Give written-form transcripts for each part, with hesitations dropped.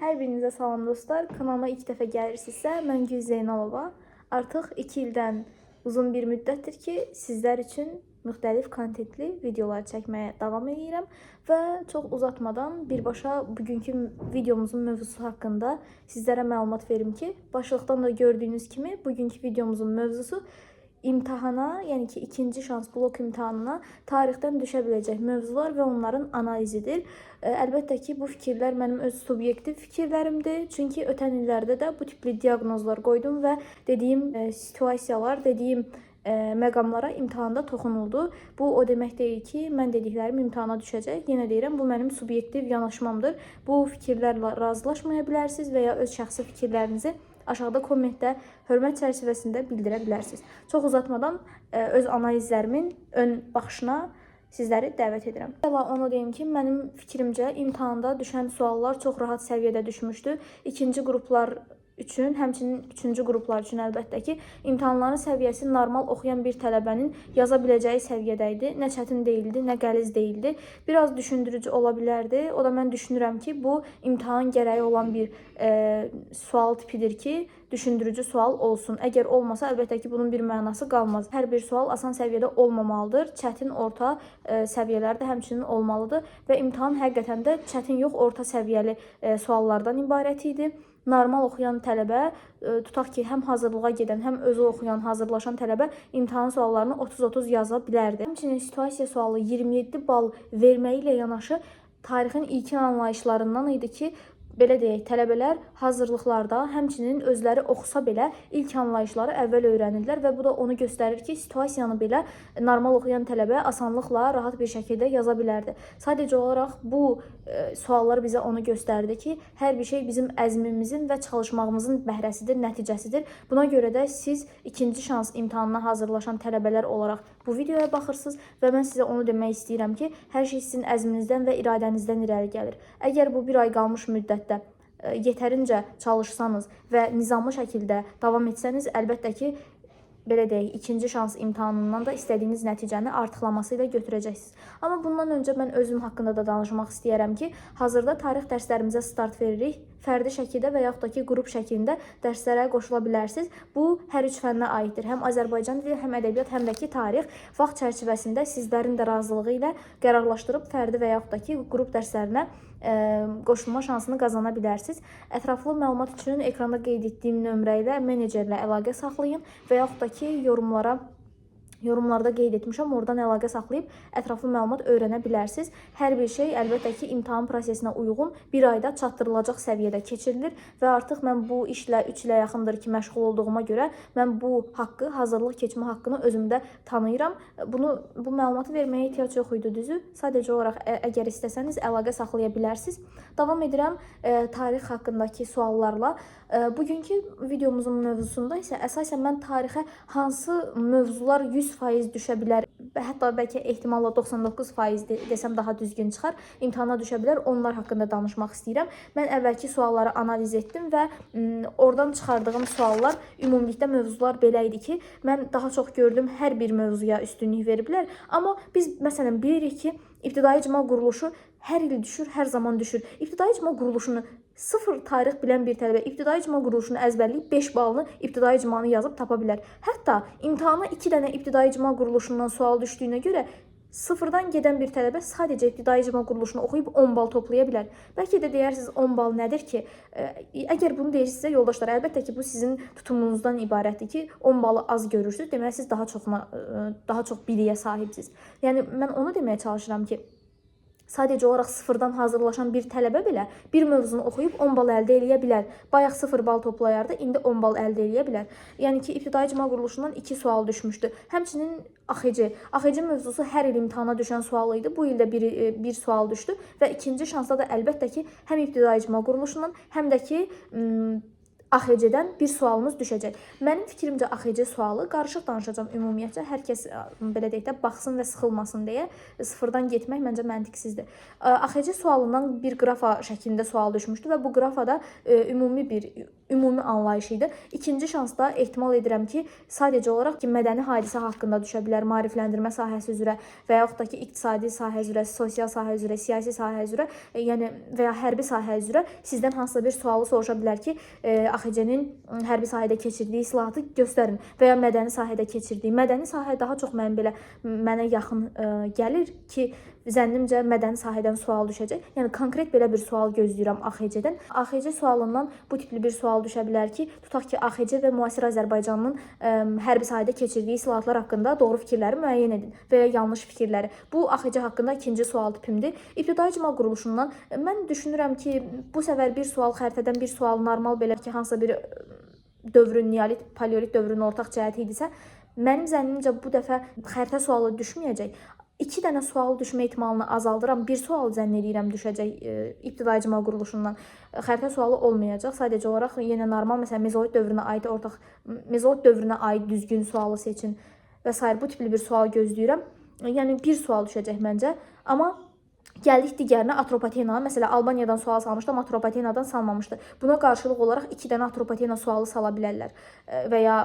Hər birinizə salam dostlar. Kanalıma ilk dəfə gəlirsinizsə, mən Gül Zeynalova. Artıq 2 ildən uzun bir müddətdir ki, sizlər üçün müxtəlif kontentli videolar çəkməyə davam edirəm və çox uzatmadan birbaşa bugünkü videomuzun mövzusu haqqında sizlərə məlumat verim ki, başlıqdan da gördüyünüz kimi bugünkü videomuzun mövzusu imtahana, yəni ki, ikinci şans blok imtahanına tarixdən düşə biləcək mövzular və onların analizidir. Əlbəttə ki, bu fikirlər mənim öz subyektiv fikirlərimdir. Çünki ötən illərdə də bu tipli diaqnozlar qoydum və dediyim situasiyalar, dediyim məqamlara imtahanda toxunuldu. Bu o demək deyil ki, mən dediklərim imtahana düşəcək. Yenə deyirəm, bu mənim subyektiv yanaşmamdır. Bu fikirlərlə razılaşmaya bilərsiniz və ya öz şəxsi fikirlərinizi aşağıda kommentdə hörmət çərçivəsində bildirə bilərsiniz. Çox uzatmadan öz analizlərimin ön baxışına sizləri dəvət edirəm. Onu deyim ki, mənim fikrimcə imtahanda düşən suallar çox rahat səviyyədə düşmüşdü. İkinci qruplar üçün, həmçinin üçüncü qruplar üçün əlbəttə ki, imtahanların səviyyəsi normal oxuyan bir tələbənin yaza biləcəyi səviyyədə idi. Nə çətin deyildi, nə qəliz deyildi. Biraz düşündürücü ola bilərdi. O da mən düşünürəm ki, bu imtahan gərəyi olan bir sual tipidir ki, düşündürücü sual olsun. Əgər olmasa, əlbəttə ki, bunun bir mənası qalmaz. Hər bir sual asan səviyyədə olmamalıdır. Çətin, orta səviyyələrdə həmçinin olmalıdır və imtahan həqiqətən də çətin yox, orta səviyyəli suallardan ibarət idi. Normal oxuyan tələbə, tutaq ki, həm hazırlığa gedən, həm özü oxuyan, hazırlaşan tələbə imtahan suallarını 30-30 yaza bilərdi. Həmçinin situasiya sualı 27 bal verməyi ilə yanaşı tarixin ilkin anlayışlarından idi ki, belə deyək, tələbələr hazırlıqlarda həmçinin özləri oxusa belə ilk anlayışları əvvəl öyrənirlər və bu da onu göstərir ki, situasiyanı belə normal oxuyan tələbə asanlıqla, rahat bir şəkildə yaza bilərdi. Sadəcə olaraq bu suallar bizə onu göstərdi ki, hər bir şey bizim əzmimizin və çalışmağımızın bəhrəsidir, nəticəsidir. Buna görə də siz ikinci şans imtahanına hazırlaşan tələbələr olaraq bu videoya baxırsınız və mən sizə onu demək istəyirəm ki, hər şey sizin əzminizdən və iradənizdən irəli gəlir. Əgər bu bir ay qalmış müddətdə yetərincə çalışsanız və nizamlı şəkildə davam etsəniz, əlbəttə ki, belə deyək, ikinci şans imtahanından da istədiyiniz nəticəni artıqlaması ilə götürəcəksiniz. Amma bundan öncə mən özüm haqqında da danışmaq istəyərəm ki, hazırda tarix dərslərimizə start veririk. Fərdi şəkildə və yaxud da ki, qrup şəklində dərslərə qoşula bilərsiniz. Bu, hər üç fənnə aiddir. Həm Azərbaycan dili, həm ədəbiyyat, həm də ki, tarix vaxt çərçivəsində sizlərin də razılığı ilə qərarlaşdırıb fərdi və yaxud da ki, qrup dərslərinə qoşulma şansını qazana bilərsiniz. Ətraflı məlumat üçün ekranda qeyd etdiyim nömrə ilə menecerlə əlaqə saxlayın və yaxud da ki, yorumlarda qeyd etmişəm, oradan əlaqə saxlayıb ətraflı məlumat öyrənə bilərsiniz. Hər bir şey əlbəttə ki, imtahan prosesinə uyğun bir ayda çatdırılacaq səviyyədə keçirilir və artıq mən bu işlə 3 ilə yaxındır ki, məşğul olduğuma görə mən bu haqqı, hazırlıq keçmə haqqını özümdə tanıyıram. Bu məlumatı verməyə ehtiyac yox idi, düzü. Sadəcə olaraq əgər istəsəniz əlaqə saxlaya bilərsiniz. Davam edirəm tarix haqqındakı suallarla. Bugünkü videomuzun mövzusunda isə əsasən mən tarixə hansı mövzular 100% düşə bilər, hətta bəlkə ehtimalla 99% desəm daha düzgün çıxar, imtahana düşə bilər, onlar haqqında danışmaq istəyirəm. Mən əvvəlki sualları analiz etdim və oradan çıxardığım suallar, ümumilikdə mövzular belə idi ki, mən daha çox gördüm, hər bir mövzuya üstünlük veriblər. Amma biz məsələn bilirik ki, ibtidai icma quruluşu hər il düşür, hər zaman düşür. İbtidai icma quruluşunu sıfır tarix bilən bir tələbə ibtidai icma quruluşunu əzbərləyib 5 balını ibtidai icmanı yazıb tapa bilər. Hətta imtahana 2 dənə ibtidai icma quruluşundan sual düşdüyünə görə sıfırdan gedən bir tələbə sadəcə ibtidai icma quruluşunu oxuyub 10 bal toplaya bilər. Bəlkə də deyərsiniz 10 bal nədir ki? Əgər bunu deyirsinizsə yoldaşlar, əlbəttə ki, bu sizin tutumunuzdan ibarətdir ki, 10 balı az görürsünüz, deməli siz daha çox biliyə sahibsiniz. Yəni mən onu deməyə çalışıram ki, sadəcə olaraq sıfırdan hazırlaşan bir tələbə belə bir mövzunu oxuyub 10 bal əldə eləyə bilər. Bayaq 0 bal toplayardı, indi 10 bal əldə eləyə bilər. Yəni ki, ibtidai icma quruluşundan 2 sual düşmüşdü. Həmçinin AXC mövzusu hər il imtahana düşən sual idi. Bu ildə bir sual düşdü və ikinci şansda da əlbəttə ki, həm ibtidai icma quruluşundan, həm də ki, AXC-dən bir sualımız düşəcək. Mənim fikrimcə AXC sualı, qarışıq danışacağım ümumiyyətcə, hər kəs belə deyək də baxsın və sıxılmasın deyə sıfırdan getmək məncə məntiqsizdir. AXC sualından bir qrafa şəklində sual düşmüşdü və bu qrafada ümumi bir ümumi anlayış idi. İkinci şansda ehtimal edirəm ki, sadəcə olaraq ki, mədəni hadisə haqqında düşə bilər, maarifləndirmə sahəsi üzrə və yaxud da ki, iqtisadi sahə üzrə, sosial sahə üzrə, siyasi sahə üzrə, yəni və ya hərbi sahə üzrə sizdən hansısa bir sualı soruşa bilər ki, AXC-nin hərbi sahədə keçirdiyi islahatı göstərin və ya mədəni sahədə keçirdiyi. Mədəni sahə daha çox mənə yaxın gəlir ki, zənnimcə mədəni sahədən sual düşəcək. Yəni konkret belə bir sual gözləyirəm AXC-dən. AXC sualından bu tipli bir sual düşə bilər ki, tutaq ki, AXC və müasir Azərbaycanın hərbi sahədə keçirdiyi islahatlar haqqında doğru fikirləri müəyyən edin və ya yanlış fikirləri. Bu AXC haqqında ikinci sual tipimdir. İbtidai icma quruluşundan mən düşünürəm ki, bu səfər bir sual xəritədən bir sual normal belə ki, hansısa bir dövrün, neolit, paleolit dövrünün ortaq cəhəti idisə, mənim zənnimcə bu dəfə xəritə sualı düşməyəcək. 2 dənə sual düşmə ehtimalını azaldıram. Bir sual zənn edirəm düşəcək İbtidai icma quruluşundan. Xəritə sualı olmayacaq. Sadəcə olaraq yenə normal, məsələn, mezolit dövrünə aid mezolit dövrünə aid düzgün sualı seçin və s. bu tipli bir sual gözləyirəm. Yəni bir sual düşəcək məncə. Amma gəldik digərinə, Atropatena. Məsələn, Albaniyadan sual salmışdım, Atropatenadan salmamışdı. Buna qarşılıq olaraq 2 dənə Atropatena sualı sala bilərlər və ya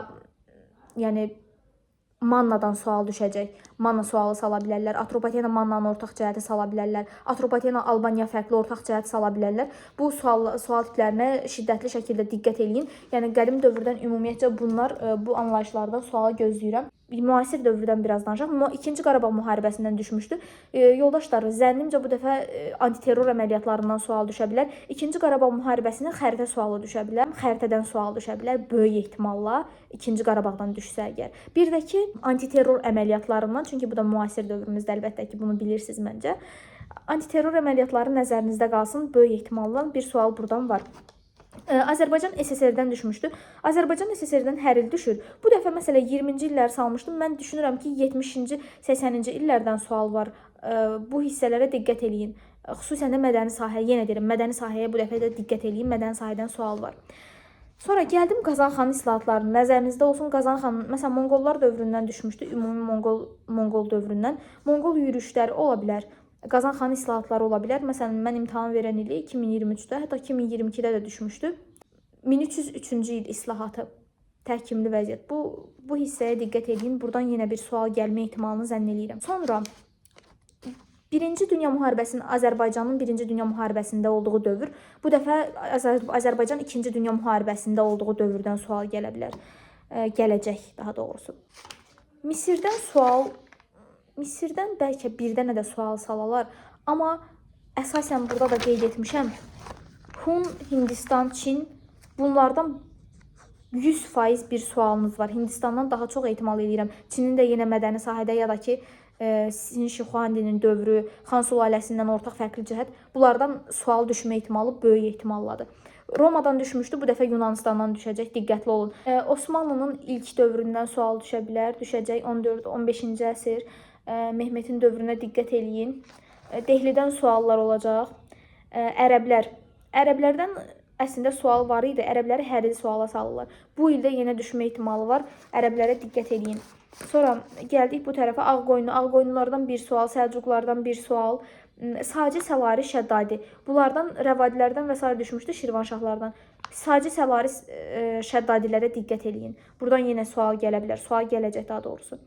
yəni Mannadan sual düşəcək. Manna sualı sala bilərlər. Atropatena Mannanın ortaq cəhəti sala bilərlər. Atropatena Albaniya fərqli ortaq cəhəti sala bilərlər. Bu sual tiplərinə şiddətli şəkildə diqqət edin. Yəni qədim dövrdən ümumiyyətcə bu anlayışlardan sualı gözləyirəm. Müasir dövrdən biraz danışaq. 2-ci Qarabağ müharibəsindən düşmüşdü. Yoldaşlar, zənnimcə bu dəfə antiterror əməliyyatlarından sual düşə bilər. 2-ci Qarabağ müharibəsinin xəritə sualı düşə bilər. Xəritədən sual düşə bilər. Böyük ehtimalla 2-ci Qarabağdan düşsə əgər. Bir də ki, antiterror əməliyyatlarından, çünki bu da müasir dövrümüzdə, əlbəttə ki, bunu bilirsiniz məncə. Antiterror əməliyyatları nəzərinizdə qalsın. Böyük ehtimalla bir sual buradan var. Azərbaycan SSR-dən düşmüşdü. Azərbaycan SSR-dən hər il düşür. Bu dəfə məsələ 20-ci illəri salmışdım. Mən düşünürəm ki, 70-ci, 80-ci illərdən sual var. Bu hissələrə diqqət eləyin. Xüsusən də mədəni sahəyə, yenə deyirəm, mədəni sahəyə bu dəfə də diqqət eləyin. Mədəni sahədən sual var. Sonra gəldim Qazan xan islahatlarının. Nəzərinizdə olsun, Qazan xan, məsələn, Monqollar dövründən düşmüşdü, ümumi Monqol dövründən. Monqol yürüşləri ola bilər. Qazan xan islahatları ola bilər. Məsələn, mən imtahan verən ili 2023-də, hətta 2022-də də düşmüşdü. 1303-cü il islahatı, təhkimli vəziyyət. Bu hissəyə diqqət edin. Buradan yenə bir sual gəlmə ehtimalını zənn edirəm. Sonra 1-ci Dünya müharibəsinin, Azərbaycanın 1-ci Dünya müharibəsində olduğu dövr. Bu dəfə Azərbaycan 2-ci Dünya müharibəsində olduğu dövrdən sual gələ bilər. Gələcək daha doğrusu. Misirdən bəlkə bir dənə də sual salalar. Amma əsasən burada da qeyd etmişəm. Hun, Hindistan, Çin, bunlardan 100% bir sualınız var. Hindistandan daha çox ehtimal edirəm. Çinin də yenə mədəni sahədə ya da ki, Sin Şixuandinin dövrü, Xan sülaləsindən ortaq fərqli cəhət. Bunlardan sual düşmə ehtimalı böyük ehtimalladır. Romadan düşmüşdü, bu dəfə Yunanistandan düşəcək, diqqətli olun. Osmanlının ilk dövründən sual düşə bilər, düşəcək 14-15-ci əsr. Mehmetin dövrünə diqqət eləyin. Dehlidən suallar olacaq. Ərəblərdən əslində sual var idi. Ərəbləri hər il suala salırlar. Bu ildə yenə düşmə ehtimalı var. Ərəblərə diqqət eləyin. Sonra gəldik bu tərəfə Ağqoyunu. Ağqoyunlardan bir sual, Səlcuqlardan bir sual. Saci, Səlari, Şəddadi. Bunlardan Rəvadilərdən və s. düşmüşdü, Şirvanşahlardan. Saci, Səlari, Şəddadilərə diqqət eləyin. Buradan yenə sual gələ bilər. Sual gələcək daha doğrusu.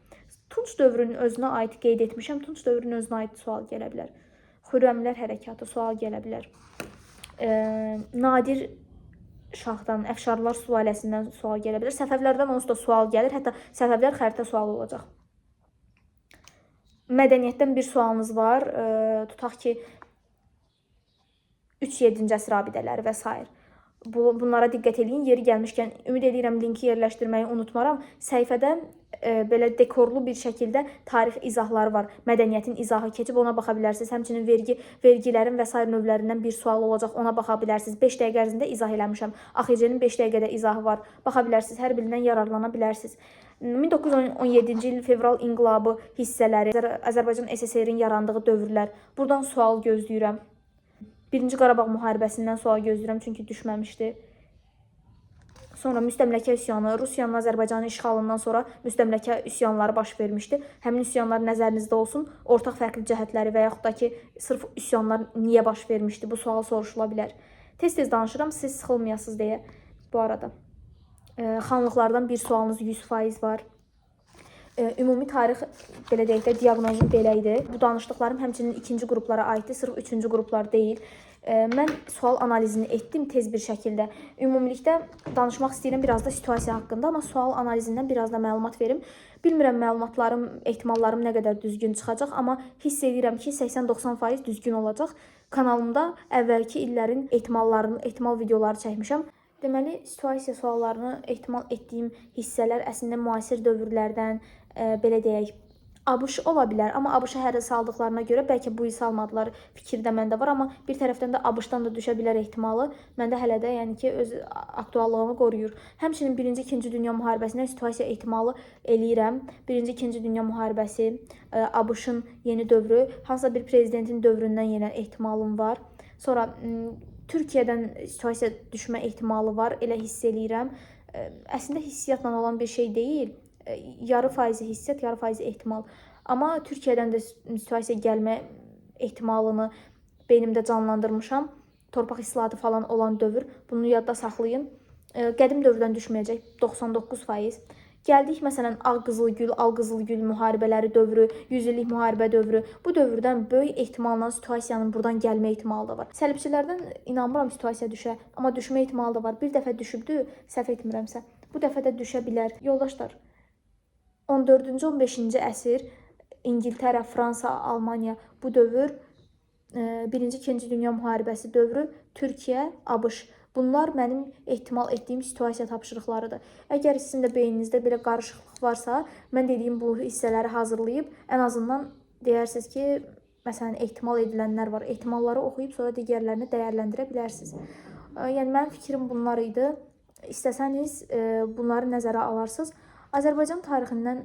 Tunç dövrünün özünə aid qeyd etmişəm. Tunç dövrünün özünə aid sual gələ bilər. Xürrəmlər hərəkatı sual gələ bilər. Nadir Şahdan, Əfşarlar sülaləsindən sual gələ bilər. Səfəvlərdən onsuz da sual gəlir. Hətta Səfəvlər xəritə sualı olacaq. Mədəniyyətdən bir sualınız var. Tutaq ki, 3-7-ci əsr abidələri və s. Bunlara diqqət edin. Yeri gəlmişkən, ümid edirəm linki yerləşdirməyi unutmaram. Səhifədə belə dekorlu bir şəkildə tarix izahları var. Mədəniyyətin izahı keçib ona baxa bilərsiniz. Həmçinin vergilərin və s. növlərindən bir sual olacaq, ona baxa bilərsiniz. 5 dəqiqə ərzində izah eləmişəm. AXC-nin 5 dəqiqədə izahı var. Baxa bilərsiniz, hər birindən yararlana bilərsiniz. 1917-ci il fevral inqilabı hissələri, Azərbaycan SSR-in yarandığı dövrlər. Buradan sual gözləyirəm. 1-ci Qarabağ müharibəsindən sual gözləyirəm, çünki düşməmişdi. Sonra müstəmləkə üsyanı, Rusiyanın Azərbaycanın işğalından sonra müstəmləkə üsyanları baş vermişdi. Həmin üsyanlar nəzərinizdə olsun, ortaq fərqli cəhətləri və yaxud da ki, sırf üsyanlar niyə baş vermişdi? Bu sual soruşula bilər. Tez-tez danışıram, siz sıxılmayasınız deyə. bu arada. Xanlıqlardan bir sualınız 100% var. Ümumi tarix, belə deyək də, diaqnozum belə idi. Bu danışdıqlarım həmçinin ikinci qruplara aiddir, sırf üçüncü qruplar deyil. Mən sual analizini etdim tez bir şəkildə. Ümumilikdə danışmaq istəyirəm biraz da situasiya haqqında, amma sual analizindən biraz da məlumat verim. Bilmirəm məlumatlarım, ehtimallarım nə qədər düzgün çıxacaq, amma hiss edirəm ki, 80-90% düzgün olacaq. Kanalımda əvvəlki illərin ehtimal videoları çəkmişəm. Deməli, situasiya suallarını ehtimal etdiyim hissələr əslində müasir dövrlərdən, belə deyək, ABŞ ola bilər, amma ABŞ-a hər il saldıqlarına görə bəlkə bu il salmadılar fikri də məndə var, amma bir tərəfdən də ABŞ-dan da düşə bilər ehtimalı məndə hələ də, yəni ki, öz aktuallığını qoruyur. Həmçinin 1-ci, 2-ci Dünya müharibəsindən situasiya ehtimalı eləyirəm. 1-ci, 2-ci Dünya müharibəsi, ABŞ-ın yeni dövrü, hansısa bir prezidentin dövründən yenə ehtimalım var. Sonra Türkiyədən situasiya düşmə ehtimalı var, elə hiss eləyirəm. Əslində hissiyatla olan bir şey deyil. Yarı faizi hissiyat, yarı faizi ehtimal. Amma Türkiyədən də situasiya gəlmə ehtimalını beynimdə canlandırmışam. Torpaq islahatı falan olan dövr. Bunu yadda saxlayın. Qədim dövrdən düşməyəcək 99%. Gəldik məsələn Ağqızılgül, Alqızılgül müharibələri dövrü, 100 illik müharibə dövrü. Bu dövrdən böyük ehtimalla situasiyanın buradan gəlmə ehtimalı da var. Səlibçilərdən inanmıram situasiya düşə, amma düşmə ehtimalı da var. Bir dəfə düşübdü, səhv etmirəmsə. Bu dəfə də düşə bilər. Yoldaşlar, 14-cü, 15-ci əsr İngiltərə, Fransa, Almaniya bu dövr, 1-ci, 2-ci Dünya müharibəsi dövrü, Türkiyə, ABŞ. Bunlar mənim ehtimal etdiyim situasiya tapşırıqlarıdır. Əgər sizin də beyninizdə belə qarışıqlıq varsa, mən dediyim bu hissələri hazırlayıb, ən azından deyərsiniz ki, məsələn, ehtimal edilənlər var. Ehtimalları oxuyub, sonra digərlərini dəyərləndirə bilərsiniz. Yəni, mənim fikrim bunlar idi. İstəsəniz, bunları nəzərə alarsınız. Azərbaycan tarixindən,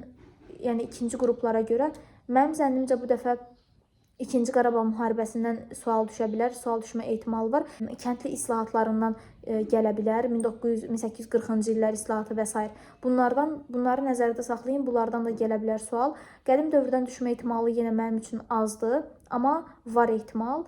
yəni ikinci qruplara görə, mənim zənnimcə bu dəfə İkinci Qarabağ müharibəsindən sual düşə bilər, sual düşmə ehtimalı var. Kəndli islahatlarından gələ bilər, 1840-cı illər islahatı və s. Bunları nəzərdə saxlayın, bunlardan da gələ bilər sual. Qədim dövrdən düşmə ehtimalı yenə mənim üçün azdır, amma var ehtimal.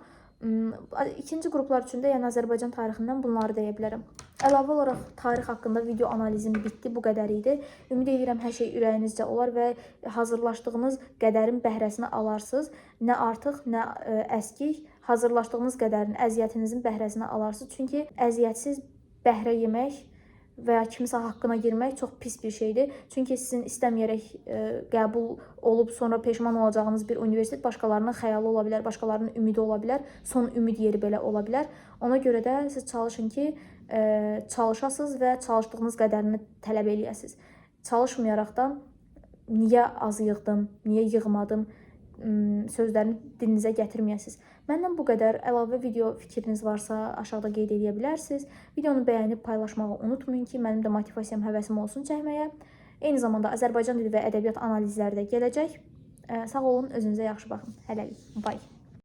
İkinci qruplar üçün də, yəni Azərbaycan tarixindən bunları deyə bilərəm. Əlavə olaraq tarix haqqında video analizim bitdi, bu qədər idi. Ümid edirəm hər şey ürəyinizcə olar və hazırlaşdığınız qədərin bəhrəsini alarsınız. Nə artıq, nə əskik, hazırlaşdığınız qədərin, əziyyətinizin bəhrəsini alarsınız. Çünki əziyyətsiz bəhrə yemək və ya kimisə haqqına girmək çox pis bir şeydir. Çünki sizin istəməyərək qəbul olub sonra peşman olacağınız bir universitet başqalarının xəyalı ola bilər, başqalarının ümidi ola bilər, son ümid yeri belə ola bilər. Ona görə də siz çalışın ki, çalışasınız və çalışdığınız qədərini tələb eləyəsiniz. Çalışmayaraqdan niyə az yığdım, niyə yığmadım sözlərini dilinizə gətirməyəsiniz. Məndən bu qədər. Əlavə video fikriniz varsa aşağıda qeyd edə bilərsiniz. Videonu bəyənib paylaşmağı unutmayın ki, mənim də motivasiyam, həvəsim olsun çəkməyə. Eyni zamanda Azərbaycan dili və ədəbiyyat analizləri də gələcək. Sağ olun, özünüzə yaxşı baxın. Hələlik. Bye.